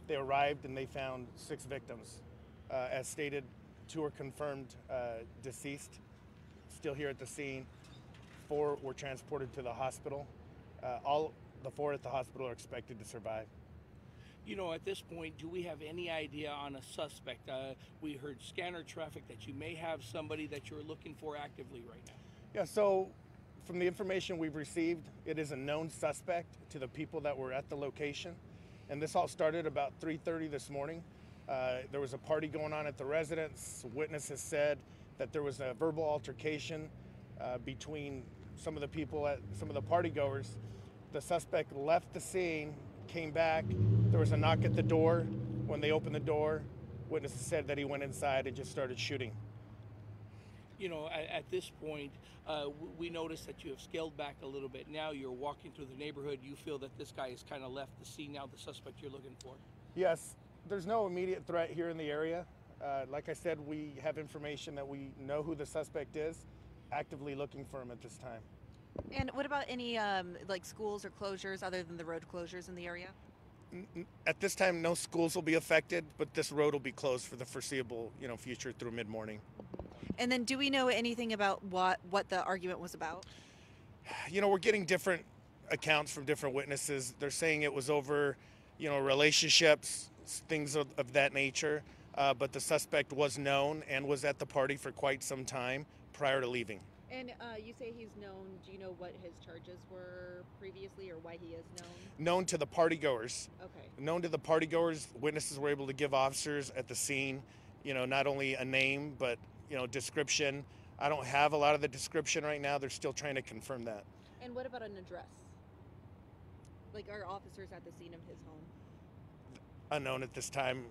They arrived and they found 6 victims. As stated, 2 are confirmed deceased, still here at the scene. 4 were transported to the hospital. All the 4 at the hospital are expected to survive. You know, at this point, do we have any idea on a suspect? We heard scanner traffic that you may have somebody that you're looking for actively right now. Yeah, so from the information we've received, it is a known suspect to the people that were at the location. And this all started about 3:30 this morning. There was a party going on at the residence. Witnesses said that there was a verbal altercation between some of the people some of the party goers. The suspect left the scene, came back. There was a knock at the door. When they opened the door, witnesses said that he went inside and just started shooting. You know, at this point, we noticed that you have scaled back a little bit. Now you're walking through the neighborhood. You feel that this guy has kind of left the scene now, the suspect you're looking for? Yes, there's no immediate threat here in the area. Like I said, we have information that we know who the suspect is, actively looking for him at this time. And what about any like schools or closures other than the road closures in the area? At this time, no schools will be affected, but this road will be closed for the foreseeable, future through mid-morning. And then do we know anything about what the argument was about? We're getting different accounts from different witnesses. They're saying it was over, relationships, things of that nature. But the suspect was known and was at the party for quite some time prior to leaving. And you say he's known. Do you know what his charges were previously or why he is known? Known to the partygoers. Okay. Known to the partygoers. Witnesses were able to give officers at the scene, not only a name, but, description. I don't have a lot of the description right now. They're still trying to confirm that. And what about an address? Like, are officers at the scene of his home? Unknown at this time.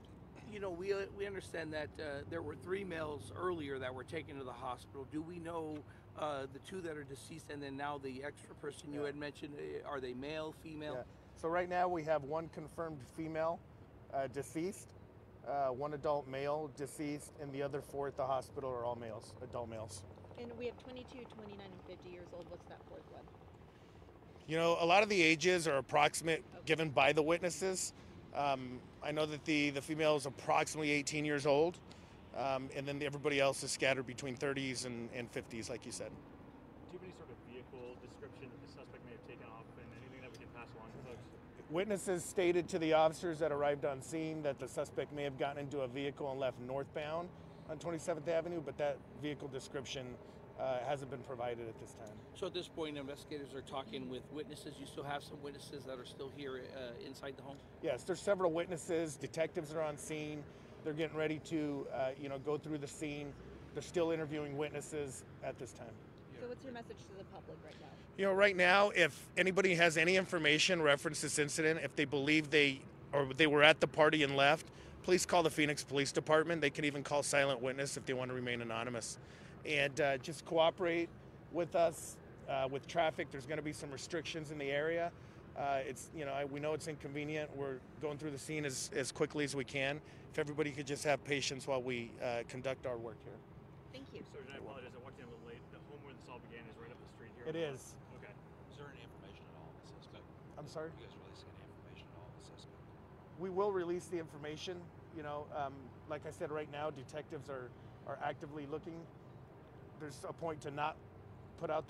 You know, we understand that there were 3 males earlier that were taken to the hospital. Do we know the 2 that are deceased and then now the extra person you had mentioned, are they male, female? Yeah. So right now we have 1 confirmed female deceased, 1 adult male deceased, and the other 4 at the hospital are all males, adult males. And we have 22, 29, and 50 years old. What's that 4th one? A lot of the ages are approximate given by the witnesses. I know that the female is approximately 18 years old, and then everybody else is scattered between 30s and 50s, like you said. Do you have any sort of vehicle description that the suspect may have taken off and anything that we can pass along to folks? Witnesses stated to the officers that arrived on scene that the suspect may have gotten into a vehicle and left northbound on 27th Avenue, but that vehicle description hasn't been provided at this time. So at this point, investigators are talking with witnesses. You still have some witnesses that are still here inside the home? Yes, there's several witnesses. Detectives are on scene. They're getting ready to, go through the scene. They're still interviewing witnesses at this time. So what's your message to the public right now? Right now, if anybody has any information reference this incident, if they believe they were at the party and left, please call the Phoenix Police Department. They can even call Silent Witness if they want to remain anonymous. And just cooperate with us with traffic. There's going to be some restrictions in the area. We know it's inconvenient. We're going through the scene as quickly as we can. If everybody could just have patience while we conduct our work here. Thank you. Sergeant, I apologize. I walked in a little late. The home where this all began is right up the street here. It is. Okay. Is there any information at all on the suspect? I'm sorry? You guys releasing any information at all on the suspect? We will release the information. Like I said, right now, detectives are actively looking. There's a point to not put out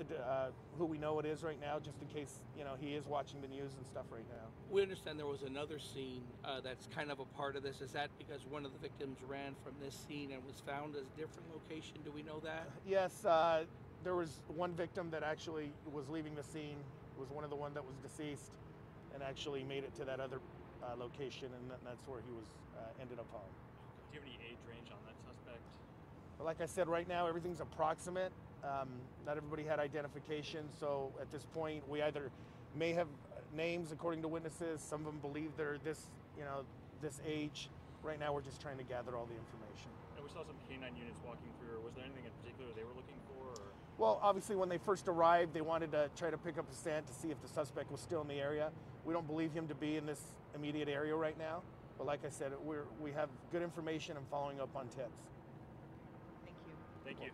who we know it is right now, just in case he is watching the news and stuff right now. We understand there was another scene that's kind of a part of this. Is that because one of the victims ran from this scene and was found as a different location? Do we know that? Yes, there was one victim that actually was leaving the scene. It was one of the one that was deceased, and actually made it to that other location, and that's where he was ended up home. Do you have any age range on that suspect? But like I said, right now everything's approximate. Not everybody had identification, so at this point we either may have names according to witnesses. Some of them believe they're this age. Right now we're just trying to gather all the information. And we saw some canine units walking through. Was there anything in particular they were looking for? Or? Well, obviously when they first arrived, they wanted to try to pick up a scent to see if the suspect was still in the area. We don't believe him to be in this immediate area right now, but like I said, we have good information and following up on tips. Thank you. Thank you.